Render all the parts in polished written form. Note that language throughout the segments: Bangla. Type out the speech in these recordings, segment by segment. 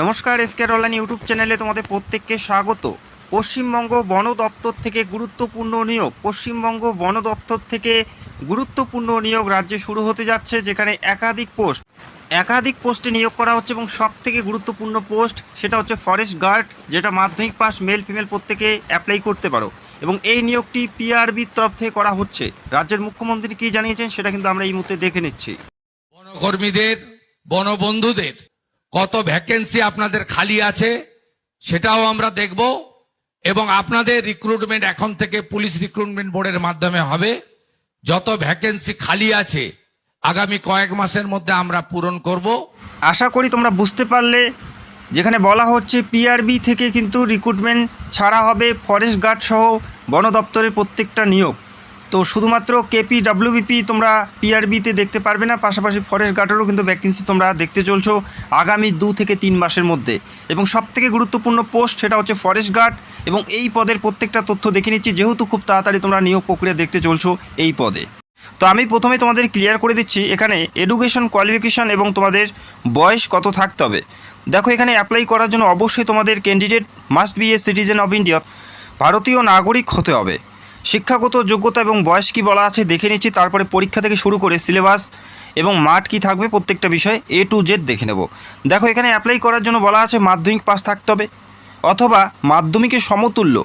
নমস্কার, এসকেআর অনলাইন ইউটিউব চ্যানেলে তোমাদের প্রত্যেককে স্বাগত। পশ্চিমবঙ্গ বন দপ্তর থেকে গুরুত্বপূর্ণ নিয়োগ। পশ্চিমবঙ্গ বন দপ্তর থেকে গুরুত্বপূর্ণ নিয়োগ রাজ্যে শুরু হতে যাচ্ছে, যেখানে একাধিক পোস্টে নিয়োগ করা হচ্ছে এবং সবথেকে গুরুত্বপূর্ণ পোস্ট সেটা হচ্ছে ফরেস্ট গার্ড, যেটা মাধ্যমিক পাস মেল ফিমেল প্রত্যেকে অ্যাপ্লাই করতে পারো। এবং এই নিয়োগটি পিআরবির তরফ থেকে করা হচ্ছে। রাজ্যের মুখ্যমন্ত্রী কী জানিয়েছেন সেটা কিন্তু আমরা এই মুহূর্তে দেখে নিচ্ছি। বনকর্মীদের, বনবন্ধুদের কত ভ্যাকেন্সি আপনাদের খালি আছে সেটাও আমরা দেখব এবং আপনাদের রিক্রুটমেন্ট এখন থেকে পুলিশ রিক্রুটমেন্ট বোর্ডের মাধ্যমে হবে। যত ভ্যাকেন্সি খালি আছে আগামী কয়েক মাসের মধ্যে আমরা পূরণ করব। আশা করি তোমরা বুঝতে পারলে, যেখানে বলা হচ্ছে পিআরবি থেকে কিন্তু রিক্রুটমেন্ট ছাড়া হবে ফরেস্ট গার্ড সহ বন দপ্তরের প্রত্যেকটা নিয়োগ। তো শুধুমাত্র কেপিডব্লিউবিপি তোমরা পিআরবিতে দেখতে পারবে না, পাশাপাশি ফরেস্ট গার্ডেরও কিন্তু ভ্যাকেন্সি তোমরা দেখতে চলছো আগামী 2 থেকে 3 মাসের মধ্যে। এবং সবথেকে গুরুত্বপূর্ণ পোস্ট সেটা হচ্ছে ফরেস্ট গার্ড, এবং এই পদের প্রত্যেকটা তথ্য দেখে নিচ্ছি, যেহেতু খুব তাড়াতাড়ি তোমরা নিয়োগ প্রক্রিয়া দেখতে চলছো এই পদে। তো আমি প্রথমে তোমাদের ক্লিয়ার করে দিচ্ছি এখানে এডুকেশন কোয়ালিফিকেশান এবং তোমাদের বয়স কত থাকতে হবে। দেখো, এখানে অ্যাপ্লাই করার জন্য অবশ্যই তোমাদের candidate must B a citizen of India, ভারতীয় নাগরিক হতে হবে। শিক্ষাগত যোগ্যতা এবং বয়স কী বলা আছে দেখে নিচ্ছি, তারপরে পরীক্ষা থেকে শুরু করে সিলেবাস এবং মাঠ কী থাকবে প্রত্যেকটা বিষয় A to Z দেখে নেব। দেখো, এখানে অ্যাপ্লাই করার জন্য বলা আছে মাধ্যমিক পাস থাকতে হবে অথবা মাধ্যমিকের সমতুল্য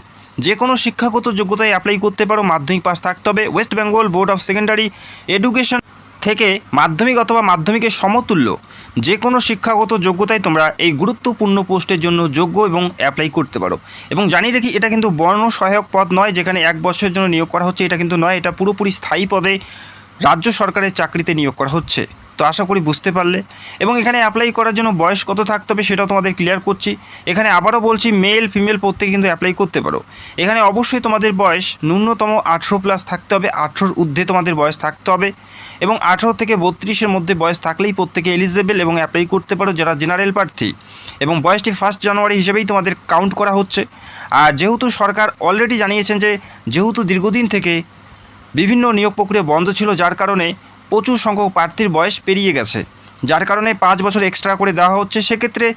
যে কোনো শিক্ষাগত যোগ্যতায় অ্যাপ্লাই করতে পারো। মাধ্যমিক পাস থাকতে হবে। West Bengal board of secondary education থেকে মাধ্যমিক অথবা মাধ্যমিকের সমতুল্য যে কোনো শিক্ষাগত যোগ্যতায় তোমরা এই গুরুত্বপূর্ণ পোস্টের জন্য যোগ্য এবং অ্যাপ্লাই করতে পারো। এবং জানিয়ে রাখি, এটা কিন্তু বর্ণ সহায়ক পদ নয়, যেখানে 1 বছরের জন্য নিয়োগ করা হচ্ছে, এটা কিন্তু নয়। এটা পুরোপুরি স্থায়ী পদে রাজ্য সরকারের চাকরিতে নিয়োগ করা হচ্ছে। তো আশা করি বুঝতে পারলে। এবং এখানে অ্যাপ্লাই করার জন্য বয়স কত থাকতে হবে সেটাও তোমাদের ক্লিয়ার করছি। এখানে আবারও বলছি, মেল ফিমেল প্রত্যেকে কিন্তু অ্যাপ্লাই করতে পারো। এখানে অবশ্যই তোমাদের বয়স ন্যূনতম 18+ থাকতে হবে, 18 ঊর্ধ্বে তোমাদের বয়স থাকতে হবে। এবং 18 থেকে 32-এর মধ্যে বয়স থাকলেই প্রত্যেকে এলিজেবল এবং অ্যাপ্লাই করতে পারো যারা জেনারেল প্রার্থী। এবং বয়সটি 1 জানুয়ারি হিসেবেই তোমাদের কাউন্ট করা হচ্ছে। আর যেহেতু সরকার অলরেডি জানিয়েছেন যে যেহেতু দীর্ঘদিন থেকে বিভিন্ন নিয়োগ প্রক্রিয়া বন্ধ ছিল, যার কারণে প্রচুর সংখ্যক প্রার্থীর বয়স পেরিয়ে গেছে, যার কারণে 5 বছর এক্সট্রা করে দেওয়া হচ্ছে। সেক্ষেত্রে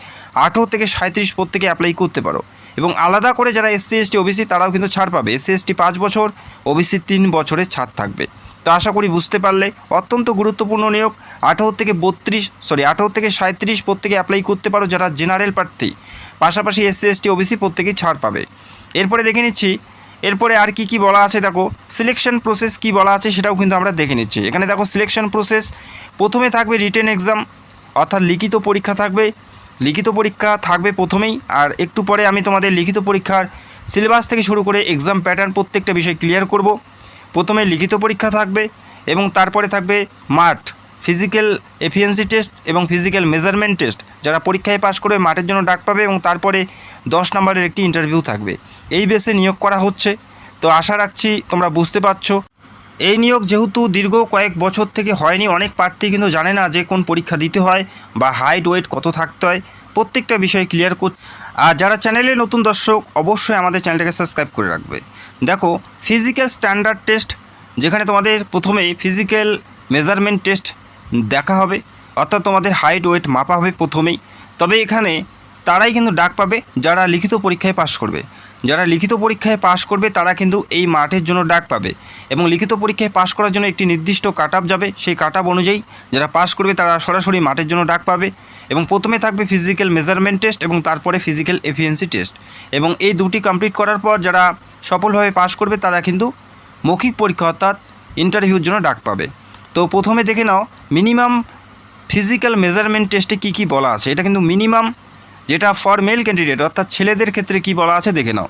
18 থেকে 37 প্রত্যেকে অ্যাপ্লাই করতে পারো। এবং আলাদা করে যারা SC ST OBC তারাও কিন্তু ছাড় পাবে। SC ST 5 বছর, OBC 3 বছরের ছাড় থাকবে। তো আশা করি বুঝতে পারলে, অত্যন্ত গুরুত্বপূর্ণ নিয়োগ। 18 থেকে 37 প্রত্যেকে অ্যাপ্লাই করতে পারো যারা জেনারেল প্রার্থী, পাশাপাশি SC ST OBC প্রত্যেকেই ছাড় পাবে। এরপরে দেখে নিচ্ছি এরপরে আর কি বলা আছে। দেখো, সিলেকশন প্রসেস কি বলা আছে সেটাও কিন্তু আমরা দেখে নিচ্ছি। এখানে দেখো, সিলেকশন প্রসেস প্রথমে থাকবে রিটেন এক্সাম, অর্থাৎ লিখিত পরীক্ষা থাকবে প্রথমেই। আর একটু পরে আমি তোমাদের লিখিত পরীক্ষার সিলেবাস থেকে শুরু করে এক্সাম প্যাটার্ন প্রত্যেকটা বিষয় ক্লিয়ার করব। প্রথমে লিখিত পরীক্ষা থাকবে এবং তারপরে থাকবে মাঠ, ফিজিক্যাল এফিসিয়েন্সি টেস্ট এবং ফিজিক্যাল মেজারমেন্ট টেস্ট। যারা পরীক্ষায় পাশ করবে মাঠের জন্য ডাক পাবে, এবং তারপরে 10 নম্বরের একটি ইন্টারভিউ থাকবে। এই বেসে নিয়োগ করা হচ্ছে। তো আশা রাখছি তোমরা বুঝতে পারছো। এই নিয়োগ যেহেতু দীর্ঘ কয়েক বছর থেকে হয়নি, অনেক প্রার্থী কিন্তু জানে না যে কোন পরীক্ষা দিতে হয় বা হাইট ওয়েট কত থাকতে হয়, প্রত্যেকটা বিষয় ক্লিয়ার কর। আর যারা চ্যানেলে নতুন দর্শক, অবশ্যই আমাদের চ্যানেলটাকে সাবস্ক্রাইব করে রাখবে। দেখো, ফিজিক্যাল স্ট্যান্ডার্ড টেস্ট, যেখানে তোমাদের প্রথমেই ফিজিক্যাল মেজারমেন্ট টেস্ট দেখা হবে, অর্থাৎ তোমাদের হাইট ওয়েট মাপা হবে প্রথমেই। তবে এখানে তারাই কিন্তু ডাক পাবে যারা লিখিত পরীক্ষায় পাশ করবে। যারা লিখিত পরীক্ষায় পাশ করবে তারা কিন্তু এই মাঠের জন্য ডাক পাবে। এবং লিখিত পরীক্ষায় পাশ করার জন্য একটি নির্দিষ্ট কাট আপ যাবে, সেই কাট আপ অনুযায়ী যারা পাশ করবে তারা সরাসরি মাঠের জন্য ডাক পাবে। এবং প্রথমে থাকবে ফিজিক্যাল মেজারমেন্ট টেস্ট এবং তারপরে ফিজিক্যাল এফিসিয়েন্সি টেস্ট। এবং এই দুটি কমপ্লিট করার পর যারা সফলভাবে পাশ করবে তারা কিন্তু মৌখিক পরীক্ষা অর্থাৎ ইন্টারভিউর জন্য ডাক পাবে। তো প্রথমে দেখে নাও মিনিমাম ফিজিক্যাল মেজারমেন্ট টেস্টে কী বলা আছে। এটা কিন্তু মিনিমাম, যেটা ফর মেল ক্যান্ডিডেট অর্থাৎ ছেলেদের ক্ষেত্রে কি বলা আছে দেখে নাও।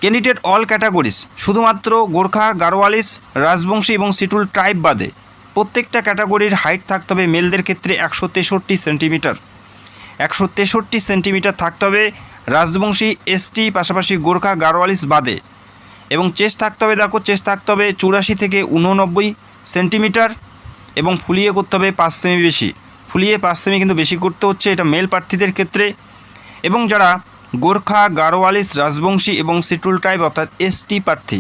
ক্যান্ডিডেট অল ক্যাটাগরিজ, শুধুমাত্র গোর্খা, গারোয়ালিস, রাজবংশী এবং শিটুল ট্রাইব বাদে প্রত্যেকটা ক্যাটাগরির হাইট থাকতে হবে মেলদের ক্ষেত্রে 163 সেন্টিমিটার। 163 সেন্টিমিটার থাকতে হবে রাজবংশী, ST, পাশাপাশি গোর্খা, গারোয়ালিস বাদে। এবং চেস্ট থাকতে হবে, দেখো চেস্ট থাকতে হবে 84 থেকে 89 সেন্টিমিটার। এবং ফুলিয়ে করতে হবে 5 সেমি বেশি, ফুলিয়ে 5 সেমি কিন্তু বেশি করতে হচ্ছে, এটা মেল প্রার্থীদের ক্ষেত্রে। এবং যারা গোর্খা, গারোয়ালিস, রাজবংশী এবং শিটুল ট্রাইব অর্থাৎ ST প্রার্থী,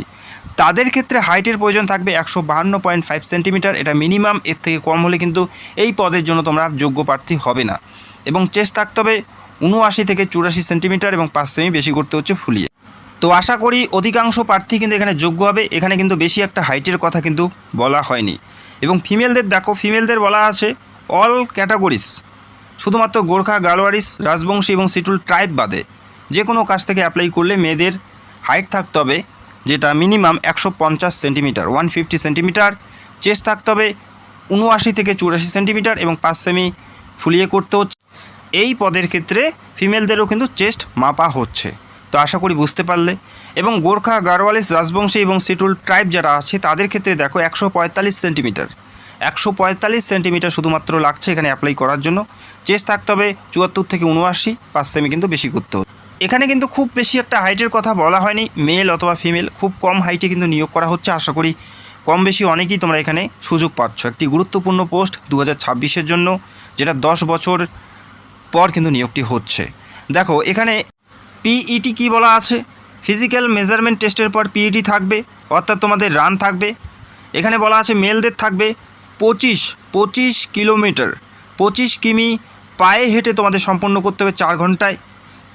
তাদের ক্ষেত্রে হাইটের প্রয়োজন থাকবে 152.5 সেন্টিমিটার। এটা মিনিমাম, এর থেকে কম হলে কিন্তু এই পদের জন্য তোমরা যোগ্য প্রার্থী হবে না। এবং চেস্ট থাকতে হবে 79 থেকে 84 সেন্টিমিটার এবং 5 সেমি, বেশি করতে হচ্ছে ফুলিয়ে। তো আশা করি অধিকাংশ প্রার্থী কিন্তু এখানে যোগ্য হবে। এখানে কিন্তু বেশি একটা হাইটের কথা কিন্তু বলা হয়নি। এবং ফিমেলদের দেখো, ফিমেলদের বলা আছে অল ক্যাটাগরিজ, শুধুমাত্র গোর্খা, গালওয়ারিস, রাজবংশী এবং শিটুল ট্রাইব বাদে যে কোনো কাজ থেকে অ্যাপ্লাই করলে মেয়েদের হাইট থাকতে হবে যেটা মিনিমাম 150 সেন্টিমিটার 150 সেন্টিমিটার, চেস্ট থাকতে হবে 79 থেকে 84 সেন্টিমিটার এবং 5 সেমি ফুলিয়ে করতে হচ্ছে। এই পদের ক্ষেত্রে ফিমেলদেরও কিন্তু চেস্ট মাপা হচ্ছে। তো আশা করি বুঝতে পারলে। এবং গোর্খা, গারওয়ালিস, রাজবংশী এবং শিটুল ট্রাইব যারা আছে তাদের ক্ষেত্রে দেখো 145 সেন্টিমিটার 145 সেন্টিমিটার শুধুমাত্র লাগছে এখানে অ্যাপ্লাই করার জন্য। চেস্ট থাকতে হবে 74 থেকে 79, 5 সেমি কিন্তু বেশি করতে হবে। এখানে কিন্তু খুব বেশি একটা হাইটের কথা বলা হয়নি, মেল অথবা ফিমেল খুব কম হাইটে কিন্তু নিয়োগ করা হচ্ছে। আশা করি কম বেশি অনেকেই তোমরা এখানে সুযোগ পাচ্ছ। একটি গুরুত্বপূর্ণ পোস্ট 2026-এর জন্য, যেটা 10 বছর পর কিন্তু নিয়োগটি হচ্ছে। দেখো এখানে পিইটি কি বলা আছে, ফিজিক্যাল মেজারমেন্ট টেস্টের পর পিইটি থাকবে, অর্থাৎ তোমাদের রান থাকবে। এখানে বলা আছে মেলদের থাকবে 25 কিলোমিটার 25 কিমি পায়ে হেঁটে তোমাদের সম্পন্ন করতে হবে 4 ঘন্টায়।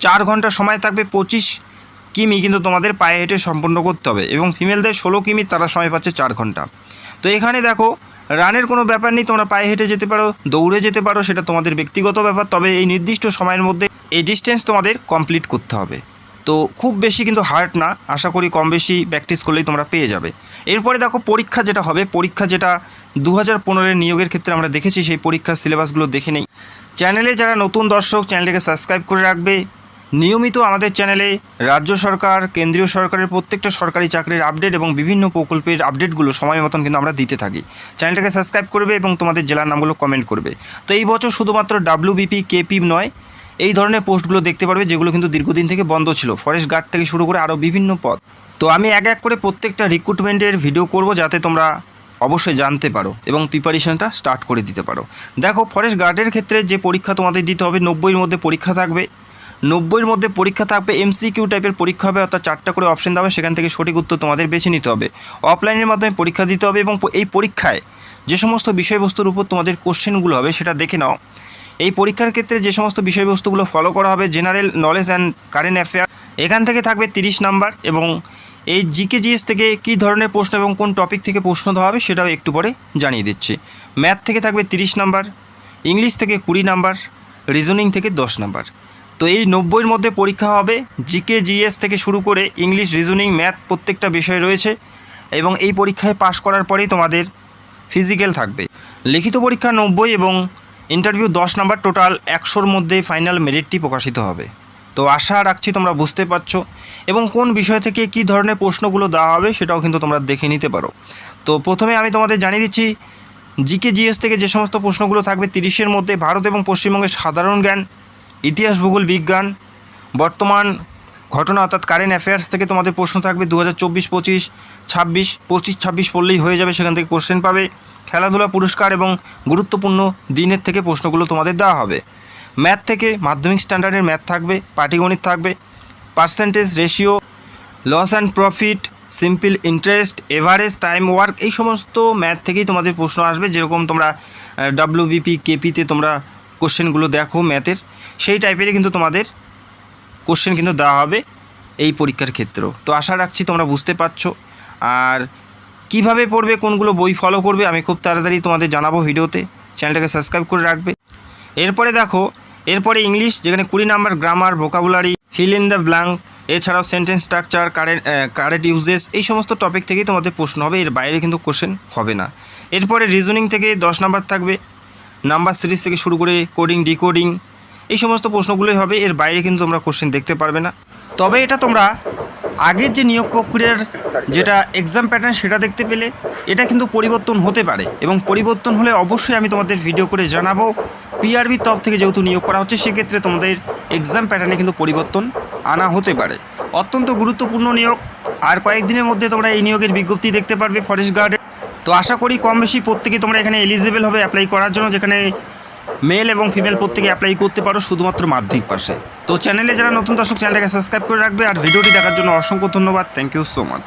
4 ঘন্টা সময় থাকবে, 25 কিমি কিন্তু তোমাদের পায়ে হেঁটে সম্পন্ন করতে হবে। এবং ফিমেলদের 16 কিমি, তারা সময় পাচ্ছে 4 ঘন্টা। তো এখানে দেখো রানের কোনো ব্যাপার নেই, তোমরা পায়ে হেঁটে যেতে পারো, দৌড়ে যেতে পারো, সেটা তোমাদের ব্যক্তিগত ব্যাপার। তবে এই নির্দিষ্ট সময়ের মধ্যে এই ডিস্টেন্স তোমাদের কমপ্লিট করতে হবে। তো খুব বেশি কিন্তু হার্ড না, আশা করি কম বেশি প্র্যাকটিস করলেই তোমরা পেয়ে যাবে। এরপরে দেখো পরীক্ষা যেটা হবে, পরীক্ষা যেটা 2015-এর নিয়োগের ক্ষেত্রে আমরা দেখেছি, সেই পরীক্ষার সিলেবাসগুলো দেখে নেই। চ্যানেলে যারা নতুন দর্শক, চ্যানেলটিকে সাবস্ক্রাইব করে রাখবে। নিয়মিত আমাদের চ্যানেলে রাজ্য সরকার, কেন্দ্রীয় সরকারের প্রত্যেকটা সরকারি চাকরির আপডেট এবং বিভিন্ন প্রকল্পের আপডেটগুলো সময় মতন কিন্তু আমরা দিতে থাকি। চ্যানেলটাকে সাবস্ক্রাইব করবে এবং তোমাদের জেলার নামগুলো কমেন্ট করবে। তো এই বছর শুধুমাত্র WBP, KP নয়, এই ধরনের পোস্টগুলো দেখতে পারবে যেগুলো কিন্তু দীর্ঘদিন থেকে বন্ধ ছিল, ফরেস্ট গার্ড থেকে শুরু করে আরও বিভিন্ন পদ। তো আমি এক এক করে প্রত্যেকটা রিক্রুটমেন্টের ভিডিও করব, যাতে তোমরা অবশ্যই জানতে পারো এবং প্রিপারেশনটা স্টার্ট করে দিতে পারো। দেখো ফরেস্ট গার্ডের ক্ষেত্রে যে পরীক্ষা তোমাদের দিতে হবে, 90-এর মধ্যে পরীক্ষা থাকবে। 90-এর মধ্যে পরীক্ষা থাকবে, MCQ টাইপের পরীক্ষা হবে, অর্থাৎ 4টা করে অপশন দেবে, সেখান থেকে সঠিক উত্তর তোমাদের বেছে নিতে হবে। অফলাইনের মাধ্যমে পরীক্ষা দিতে হবে এবং এই পরীক্ষায় যে সমস্ত বিষয়বস্তুর উপর তোমাদের কোশ্চেনগুলো হবে সেটা দেখে নাও। এই পরীক্ষার ক্ষেত্রে যে সমস্ত বিষয়বস্তুগুলো ফলো করা হবে, general knowledge and current affair, এখান থেকে থাকবে 30 নাম্বার। এবং এই GK/GS থেকে কী ধরনের প্রশ্ন এবং কোন টপিক থেকে প্রশ্ন দেওয়া হবে সেটাও একটু পরে জানিয়ে দিচ্ছি। ম্যাথ থেকে থাকবে 30 নাম্বার, ইংলিশ থেকে 20 নাম্বার, রিজনিং থেকে 10 নাম্বার। তো এই 90-এর মধ্যে পরীক্ষা হবে। GK/GS থেকে শুরু করে ইংলিশ, রিজনিং, ম্যাথ প্রত্যেকটা বিষয় রয়েছে। এবং এই পরীক্ষায় পাশ করার পরেই তোমাদের ফিজিক্যাল থাকবে। লিখিত পরীক্ষা 90 এবং ইন্টারভিউ 10 নাম্বার, টোটাল 100-র মধ্যে ফাইনাল মেরিটটি প্রকাশিত হবে। তো আশা রাখছি তোমরা বুঝতে পারছো এবং কোন বিষয় থেকে কী ধরনের প্রশ্নগুলো দেওয়া হবে সেটাও কিন্তু তোমরা দেখে নিতে পারো। তো প্রথমে আমি তোমাদের জানিয়ে দিচ্ছি GK/GS থেকে যে সমস্ত প্রশ্নগুলো থাকবে 30-এর মধ্যে, ভারত এবং পশ্চিমবঙ্গের সাধারণ জ্ঞান, ইতিহাস, ভূগোল, বিজ্ঞান, বর্তমান ঘটনা অর্থাৎ কারেন্ট অ্যাফেয়ার্স থেকে তোমাদের প্রশ্ন থাকবে 2024-25, 25-26 পড়লেই হয়ে যাবে, সেখান থেকে কোশ্চেন পাবে। খেলাধুলা, পুরস্কার এবং গুরুত্বপূর্ণ দিনের থেকে প্রশ্নগুলো তোমাদের দেওয়া হবে। ম্যাথ থেকে মাধ্যমিক স্ট্যান্ডার্ডের ম্যাথ থাকবে, পাটিগণিত থাকবে, percentage, ratio, loss and profit, simple interest, average, time work, এই সমস্ত ম্যাথ থেকেই তোমাদের প্রশ্ন আসবে। যেরকম তোমরা WBP, KP-তে তোমরা কোশ্চেনগুলো দেখো ম্যাথের, সেই টাইপেরই কিন্তু তোমাদের কোশ্চেন কিন্তু দেওয়া হবে এই পরীক্ষার ক্ষেত্রেও। তো আশা রাখছি তোমরা বুঝতে পারছো। আর কিভাবে পড়বে, কোনগুলো বই ফলো করবে, আমি খুব তাড়াতাড়ি তোমাদের জানাবো ভিডিওতে। চ্যানেলটাকে সাবস্ক্রাইব করে রাখবে। এরপরে দেখো, এরপরে ইংলিশ, যেখানে 20 number grammar, vocabulary, fill in the blank, এছাড়াও সেন্টেন্স স্ট্রাকচার, কারেন্ট ইউজেস, এই সমস্ত টপিক থেকেই তোমাদের প্রশ্ন হবে, এর বাইরে কিন্তু কোশ্চেন হবে না। এরপরে রিজনিং থেকে 10 নাম্বার থাকবে, নাম্বার সিরিজ থেকে শুরু করে কোডিং, ডিকোডিং, এই সমস্ত প্রশ্নগুলোই হবে, এর বাইরে কিন্তু তোমরা কোশ্চেন দেখতে পারবে না। তবে এটা তোমরা আগের যে নিয়োগ প্রক্রিয়ার যেটা এক্সাম প্যাটার্ন সেটা দেখতে পেলে এটা কিন্তু পরিবর্তন হতে পারে, এবং পরিবর্তন হলে অবশ্যই আমি তোমাদের ভিডিও করে জানাবো। PRB তরফ থেকে যেহেতু নিয়োগ করা হচ্ছে, সেক্ষেত্রে তোমাদের এক্সাম প্যাটার্নে কিন্তু পরিবর্তন আনা হতে পারে। অত্যন্ত গুরুত্বপূর্ণ নিয়োগ, আর কয়েকদিনের মধ্যে তোমরা এই নিয়োগের বিজ্ঞপ্তি দেখতে পারবে ফরেস্ট গার্ডের। তো আশা করি কম বেশি প্রত্যেকে তোমরা এখানে এলিজিবল হবে অ্যাপ্লাই করার জন্য, যেখানে মেল এবং ফিমেল প্রত্যেকে অ্যাপ্লাই করতে পারো শুধুমাত্র মাধ্যমিক পাশে। তো চ্যানেলে যারা নতুন দর্শক, চ্যানেলটাকে সাবস্ক্রাইব করে রাখবে। আর ভিডিওটি দেখার জন্য অসংখ্য ধন্যবাদ। Thank you so much.